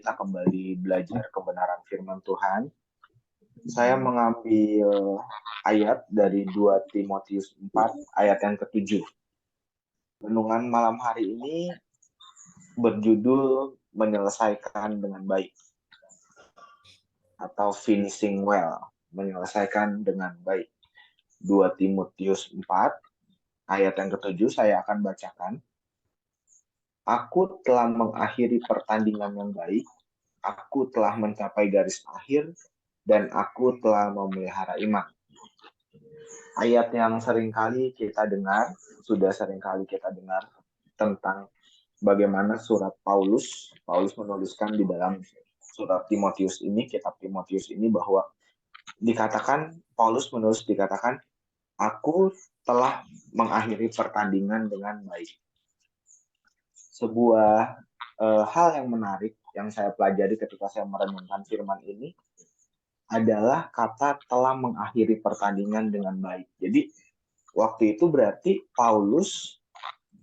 kita kembali belajar kebenaran firman Tuhan. Saya mengambil ayat dari 2 Timotius 4 ayat yang ke-7. Renungan malam hari ini berjudul menyelesaikan dengan baik atau finishing well, menyelesaikan dengan baik. 2 Timotius 4 ayat yang ke-7 saya akan bacakan. Aku telah mengakhiri pertandingan yang baik, aku telah mencapai garis akhir, dan aku telah memelihara iman. Ayat yang sudah seringkali kita dengar tentang bagaimana Paulus menuliskan di dalam surat Timotius ini, kitab Timotius ini, bahwa Paulus menulis dikatakan, aku telah mengakhiri pertandingan dengan baik. Sebuah hal yang menarik yang saya pelajari ketika saya merenungkan firman ini adalah kata telah mengakhiri pertandingan dengan baik. Jadi waktu itu berarti Paulus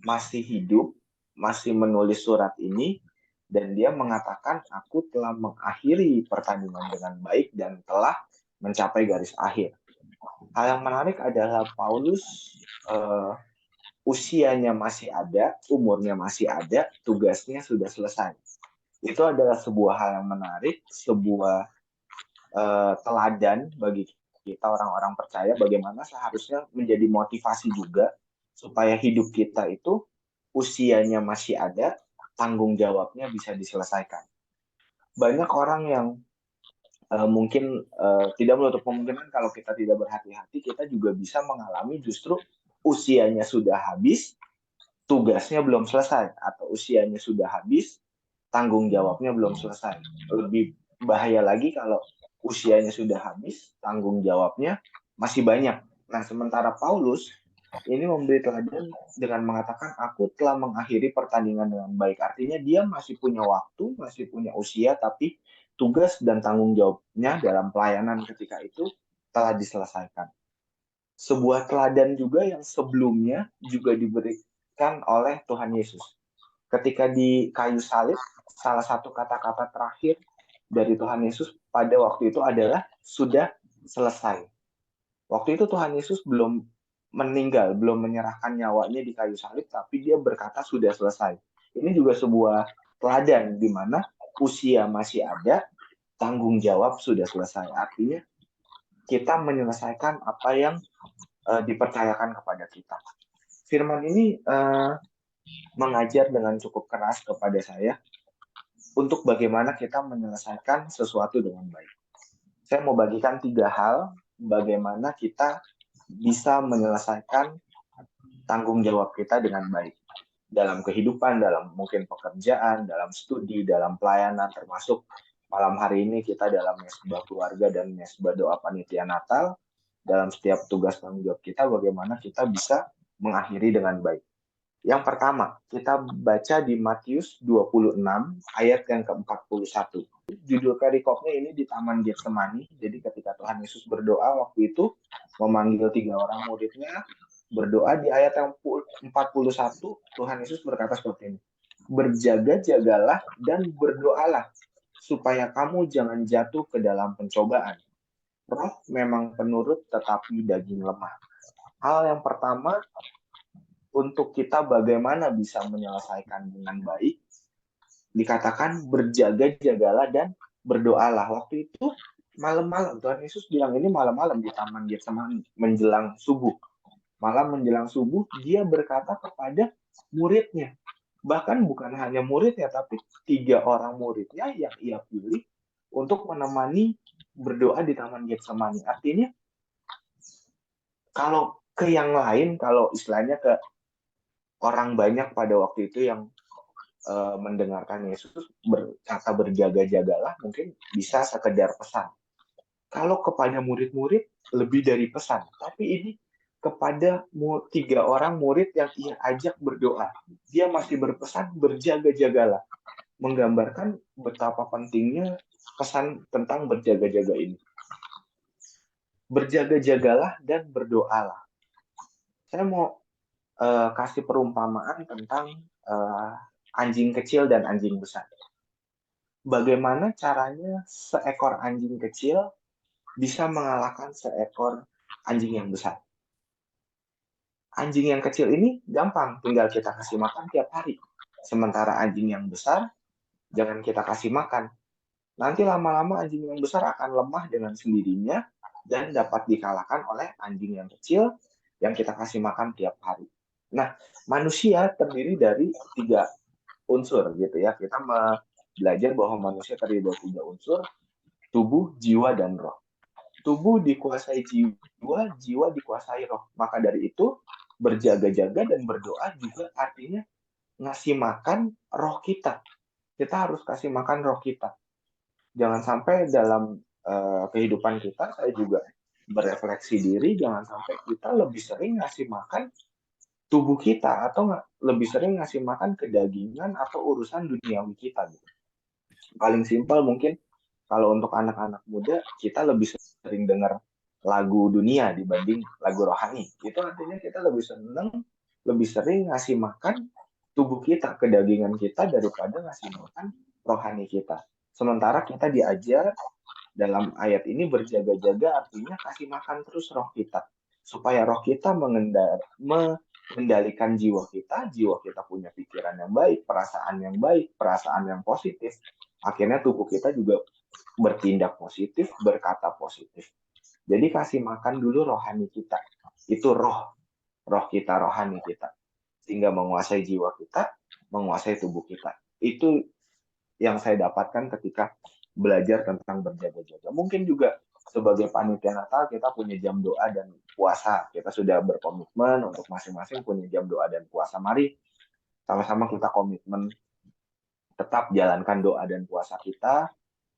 masih hidup, masih menulis surat ini, dan dia mengatakan aku telah mengakhiri pertandingan dengan baik dan telah mencapai garis akhir. Hal yang menarik adalah Paulus usianya masih ada, umurnya masih ada, tugasnya sudah selesai. Itu adalah sebuah hal yang menarik, sebuah teladan bagi kita orang-orang percaya bagaimana seharusnya menjadi motivasi juga supaya hidup kita itu usianya masih ada, tanggung jawabnya bisa diselesaikan. Banyak orang yang mungkin tidak menutup kemungkinan kalau kita tidak berhati-hati, kita juga bisa mengalami justru usianya sudah habis, tugasnya belum selesai, atau usianya sudah habis, tanggung jawabnya belum selesai. Lebih bahaya lagi kalau usianya sudah habis, tanggung jawabnya masih banyak. Nah, sementara Paulus ini memberi teladan dengan mengatakan, aku telah mengakhiri pertandingan dengan baik. Artinya dia masih punya waktu, masih punya usia, tapi tugas dan tanggung jawabnya dalam pelayanan ketika itu telah diselesaikan. Sebuah teladan juga yang sebelumnya juga diberikan oleh Tuhan Yesus. Ketika di kayu salib, salah satu kata-kata terakhir dari Tuhan Yesus pada waktu itu adalah sudah selesai. Waktu itu Tuhan Yesus belum meninggal, belum menyerahkan nyawanya di kayu salib, tapi dia berkata sudah selesai. Ini juga sebuah teladan di mana usia masih ada, tanggung jawab sudah selesai. Artinya kita menyelesaikan apa yang dipercayakan kepada kita. Firman ini mengajar dengan cukup keras kepada saya untuk bagaimana kita menyelesaikan sesuatu dengan baik. Saya mau bagikan 3 hal bagaimana kita bisa menyelesaikan tanggung jawab kita dengan baik. Dalam kehidupan, dalam mungkin pekerjaan, dalam studi, dalam pelayanan, termasuk malam hari ini kita dalam mesbah keluarga dan mesbah doa panitia Natal, dalam setiap tugas tanggung jawab kita, bagaimana kita bisa mengakhiri dengan baik. Yang pertama, kita baca di Matius 26 ayat yang ke-41. Judul perikopnya ini di Taman Getsemani. Jadi ketika Tuhan Yesus berdoa waktu itu, memanggil 3 orang muridnya, berdoa di ayat yang 41, Tuhan Yesus berkata seperti ini. Berjaga-jagalah dan berdoalah, supaya kamu jangan jatuh ke dalam pencobaan. Roh memang penurut tetapi daging lemah. Hal yang pertama, untuk kita bagaimana bisa menyelesaikan dengan baik, dikatakan berjaga-jagalah dan berdoalah. Waktu itu malam-malam, Tuhan Yesus bilang ini malam-malam di Taman Getsemani, menjelang subuh. Malam menjelang subuh, dia berkata kepada muridnya. Bahkan bukan hanya muridnya, tapi 3 orang muridnya yang ia pilih untuk menemani berdoa di Taman Getsemani. Artinya, kalau ke yang lain, kalau istilahnya ke orang banyak pada waktu itu yang mendengarkan Yesus berkata berjaga-jagalah, mungkin bisa sekedar pesan. Kalau kepada murid-murid lebih dari pesan, tapi ini kepada 3 orang murid yang ia ajak berdoa. Dia masih berpesan berjaga-jagalah, menggambarkan betapa pentingnya pesan tentang berjaga-jaga ini. Berjaga-jagalah dan berdoalah. Saya mau kasih perumpamaan tentang anjing kecil dan anjing besar. bagaimana caranya seekor anjing kecil bisa mengalahkan seekor anjing yang besar. Anjing yang kecil ini gampang, tinggal kita kasih makan tiap hari. Sementara anjing yang besar, jangan kita kasih makan. Nanti lama-lama anjing yang besar akan lemah dengan sendirinya dan dapat dikalahkan oleh anjing yang kecil yang kita kasih makan tiap hari. Nah, manusia terdiri dari 3 unsur gitu ya. Kita belajar bahwa manusia terdiri dari 3 unsur, tubuh, jiwa, dan roh. Tubuh dikuasai jiwa, jiwa dikuasai roh. Maka dari itu, berjaga-jaga dan berdoa juga artinya ngasih makan roh kita. Kita harus kasih makan roh kita. Jangan sampai dalam kehidupan kita, saya juga berefleksi diri, jangan sampai kita lebih sering ngasih makan tubuh kita atau lebih sering ngasih makan kedagingan atau urusan duniawi kita gitu. Paling simpel mungkin kalau untuk anak-anak muda, kita lebih sering dengar lagu dunia dibanding lagu rohani. Itu artinya kita lebih seneng, lebih sering ngasih makan tubuh kita, kedagingan kita daripada ngasih makan rohani kita. Sementara kita diajar dalam ayat ini berjaga-jaga artinya kasih makan terus roh kita. Supaya roh kita mengendalikan jiwa kita punya pikiran yang baik, perasaan yang positif. Akhirnya tubuh kita juga bertindak positif, berkata positif. Jadi kasih makan dulu rohani kita. Itu roh kita, rohani kita. Sehingga menguasai jiwa kita, menguasai tubuh kita. Itu yang saya dapatkan ketika belajar tentang berjaga-jaga. Mungkin juga sebagai panitia Natal kita punya jam doa dan puasa. Kita sudah berkomitmen untuk masing-masing punya jam doa dan puasa. Mari sama-sama kita komitmen tetap jalankan doa dan puasa kita.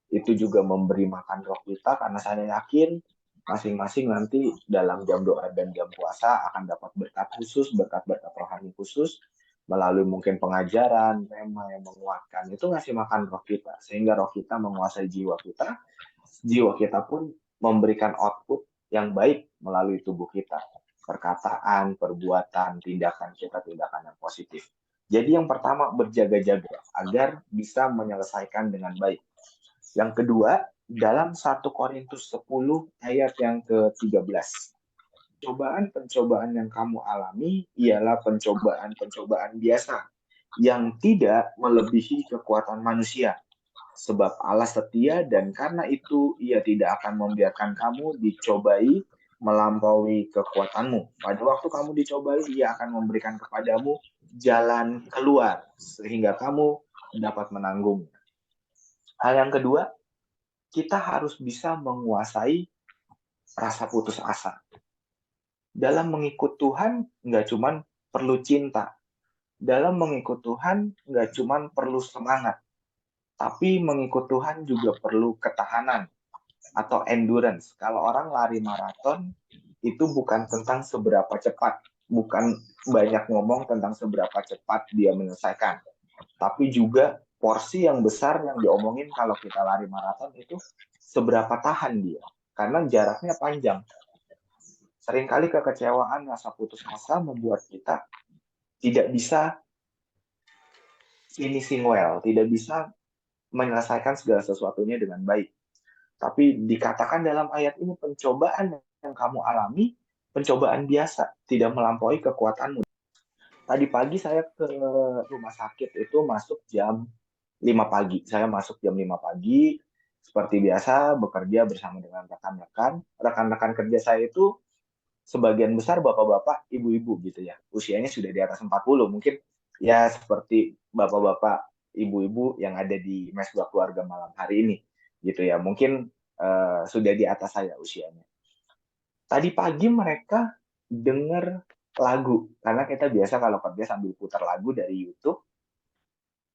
Itu juga memberi makan roh kita karena saya yakin masing-masing nanti dalam jam doa dan jam puasa akan dapat berkat khusus, berkat-berkat rohani khusus melalui mungkin pengajaran, tema yang menguatkan. Itu ngasih makan roh kita sehingga roh kita menguasai jiwa kita pun memberikan output yang baik melalui tubuh kita. Perkataan, perbuatan, tindakan kita, tindakan yang positif. Jadi yang pertama berjaga-jaga agar bisa menyelesaikan dengan baik. Yang kedua, dalam 1 Korintus 10 ayat yang ke-13. Cobaan-pencobaan yang kamu alami ialah pencobaan-pencobaan biasa yang tidak melebihi kekuatan manusia. Sebab Allah setia dan karena itu ia tidak akan membiarkan kamu dicobai melampaui kekuatanmu. Pada waktu kamu dicobai, ia akan memberikan kepadamu jalan keluar sehingga kamu dapat menanggung. Hal yang kedua, kita harus bisa menguasai rasa putus asa. Dalam mengikut Tuhan, nggak cuma perlu cinta. Dalam mengikut Tuhan, nggak cuma perlu semangat. Tapi mengikut Tuhan juga perlu ketahanan atau endurance. Kalau orang lari maraton, itu bukan tentang seberapa cepat. Bukan banyak ngomong tentang seberapa cepat dia menyelesaikan. Tapi juga porsi yang besar yang diomongin kalau kita lari maraton itu seberapa tahan dia. Karena jaraknya panjang. Seringkali kekecewaan, rasa putus asa membuat kita tidak bisa finishing well, tidak bisa menyelesaikan segala sesuatunya dengan baik. Tapi dikatakan dalam ayat ini pencobaan yang kamu alami, pencobaan biasa, tidak melampaui kekuatanmu. Tadi pagi saya ke rumah sakit itu masuk jam 5 pagi. Saya masuk jam 5 pagi, seperti biasa bekerja bersama dengan rekan-rekan. Rekan-rekan kerja saya itu sebagian besar bapak-bapak, ibu-ibu gitu ya. Usianya sudah di atas 40, mungkin ya seperti bapak-bapak, ibu-ibu yang ada di mes keluarga malam hari ini gitu ya. Mungkin sudah di atas saya usianya. Tadi pagi mereka dengar lagu, karena kita biasa kalau kerja sambil putar lagu dari YouTube,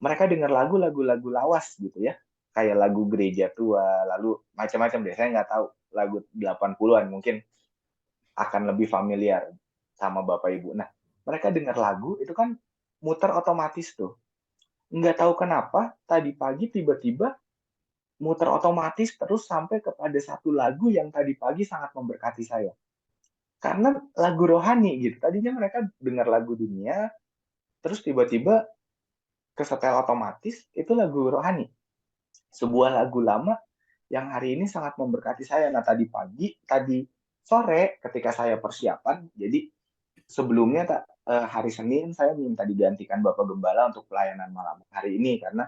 mereka dengar lagu-lagu lawas gitu ya. Kayak lagu gereja tua, lalu macam-macam deh. Saya nggak tahu lagu 80-an mungkin akan lebih familiar sama Bapak Ibu. Nah, mereka dengar lagu itu kan muter otomatis tuh. Nggak tahu kenapa tadi pagi tiba-tiba muter otomatis terus sampai kepada satu lagu yang tadi pagi sangat memberkati saya. Karena lagu rohani gitu. Tadinya mereka dengar lagu dunia, terus tiba-tiba kesetel otomatis itu lagu rohani. sebuah lagu lama yang hari ini sangat memberkati saya. Nah, tadi sore ketika saya persiapan, jadi sebelumnya hari Senin saya minta digantikan Bapak Gembala untuk pelayanan malam hari ini karena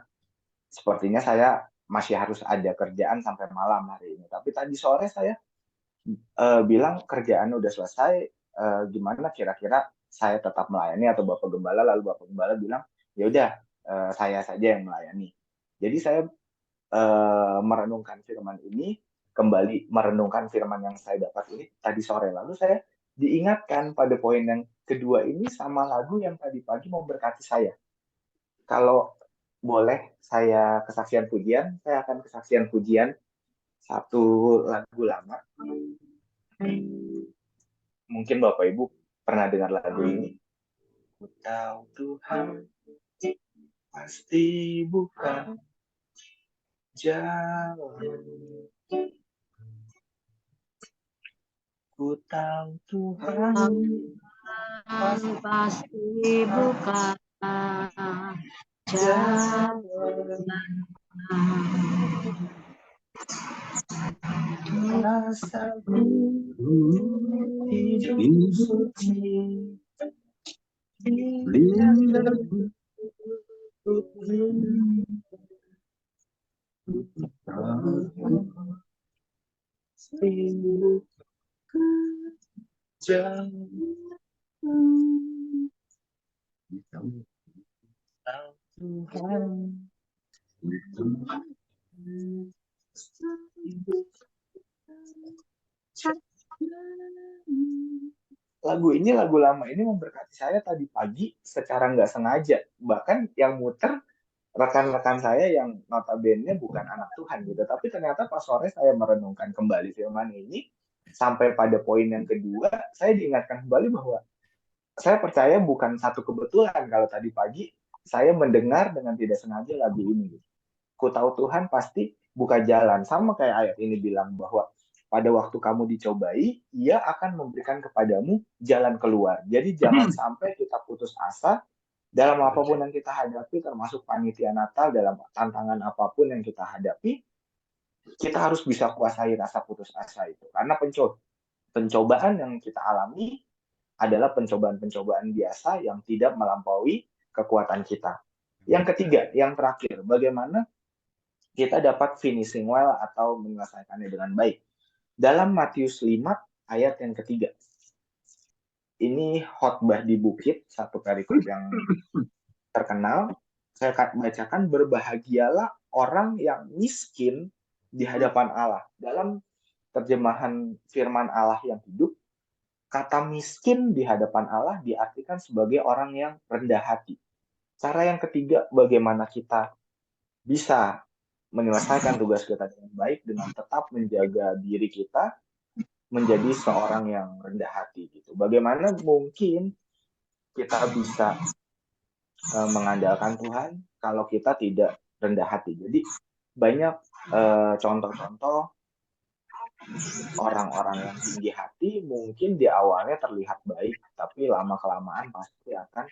sepertinya saya masih harus ada kerjaan sampai malam hari ini. Tapi tadi sore saya bilang kerjaan udah selesai, gimana kira-kira saya tetap melayani atau Bapak Gembala, lalu Bapak Gembala bilang, ya udah saya saja yang melayani. Jadi saya merenungkan firman ini, kembali merenungkan firman yang saya dapat ini tadi sore. Lalu saya diingatkan pada poin yang kedua ini sama lagu yang tadi pagi memberkati saya. Kalau boleh saya kesaksian pujian, saya akan kesaksian pujian satu lagu lama. Mungkin Bapak Ibu pernah dengar lagu ini. Ku tahu Tuhan pasti bukan jalan. Ku tahu Tuhan pasti bukan jalan. Rasaku hidup suci, lagu lama ini memberkati saya tadi pagi secara nggak sengaja. Bahkan yang muter rekan-rekan saya yang notabene bukan anak Tuhan gitu. Tapi ternyata pas sore saya merenungkan kembali firman ini, sampai pada poin yang kedua, saya diingatkan kembali bahwa saya percaya bukan satu kebetulan kalau tadi pagi saya mendengar dengan tidak sengaja lagu ini. Ku tahu Tuhan pasti buka jalan. Sama kayak ayat ini bilang bahwa pada waktu kamu dicobai, Ia akan memberikan kepadamu jalan keluar. Jadi jangan sampai kita putus asa dalam apapun yang kita hadapi, termasuk panitia Natal, dalam tantangan apapun yang kita hadapi, kita harus bisa kuasai rasa putus asa itu. Karena pencobaan yang kita alami adalah pencobaan-pencobaan biasa yang tidak melampaui kekuatan kita. Yang ketiga, yang terakhir, bagaimana kita dapat finishing well atau menyelesaikannya dengan baik. Dalam Matius 5 ayat yang ketiga. Ini khotbah di bukit, satu perikop yang terkenal. Saya bacakan, berbahagialah orang yang miskin di hadapan Allah. Dalam terjemahan firman Allah yang hidup, kata miskin di hadapan Allah diartikan sebagai orang yang rendah hati. Cara yang ketiga, bagaimana kita bisa menyelesaikan tugas kita dengan baik dengan tetap menjaga diri kita menjadi seorang yang rendah hati gitu. Bagaimana mungkin kita bisa mengandalkan Tuhan kalau kita tidak rendah hati. Jadi banyak contoh-contoh orang-orang yang tinggi hati mungkin di awalnya terlihat baik, tapi lama-kelamaan pasti akan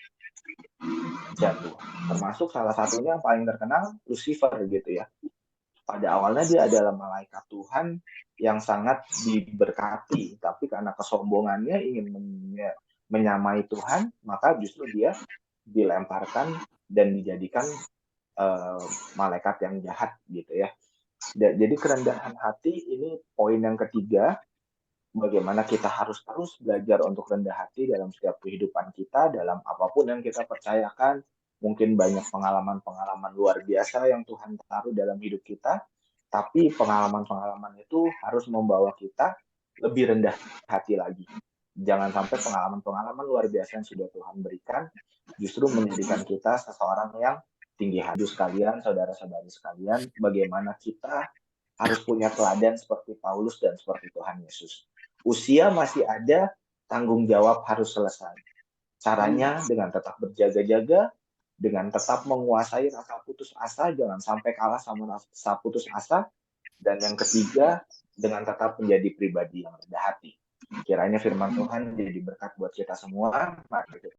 jatuh. Termasuk salah satunya yang paling terkenal Lucifer gitu ya. Pada awalnya dia adalah malaikat Tuhan yang sangat diberkati, tapi karena kesombongannya ingin menyamai Tuhan, maka justru dia dilemparkan dan dijadikan malaikat yang jahat gitu ya. Jadi kerendahan hati ini poin yang ketiga, bagaimana kita harus terus belajar untuk rendah hati dalam setiap kehidupan kita, dalam apapun yang kita percayakan. Mungkin banyak pengalaman-pengalaman luar biasa yang Tuhan taruh dalam hidup kita, tapi pengalaman-pengalaman itu harus membawa kita lebih rendah hati lagi. Jangan sampai pengalaman-pengalaman luar biasa yang sudah Tuhan berikan justru menjadikan kita seseorang yang tinggi hati. Sekalian, saudara-saudari sekalian, bagaimana kita harus punya teladan seperti Paulus dan seperti Tuhan Yesus. Usia masih ada, tanggung jawab harus selesai. Caranya dengan tetap berjaga-jaga, dengan tetap menguasai rasa putus asa, jangan sampai kalah sama rasa putus asa. Dan yang ketiga, dengan tetap menjadi pribadi yang rendah hati. Kiranya firman Tuhan jadi berkat buat kita semua. Mari kita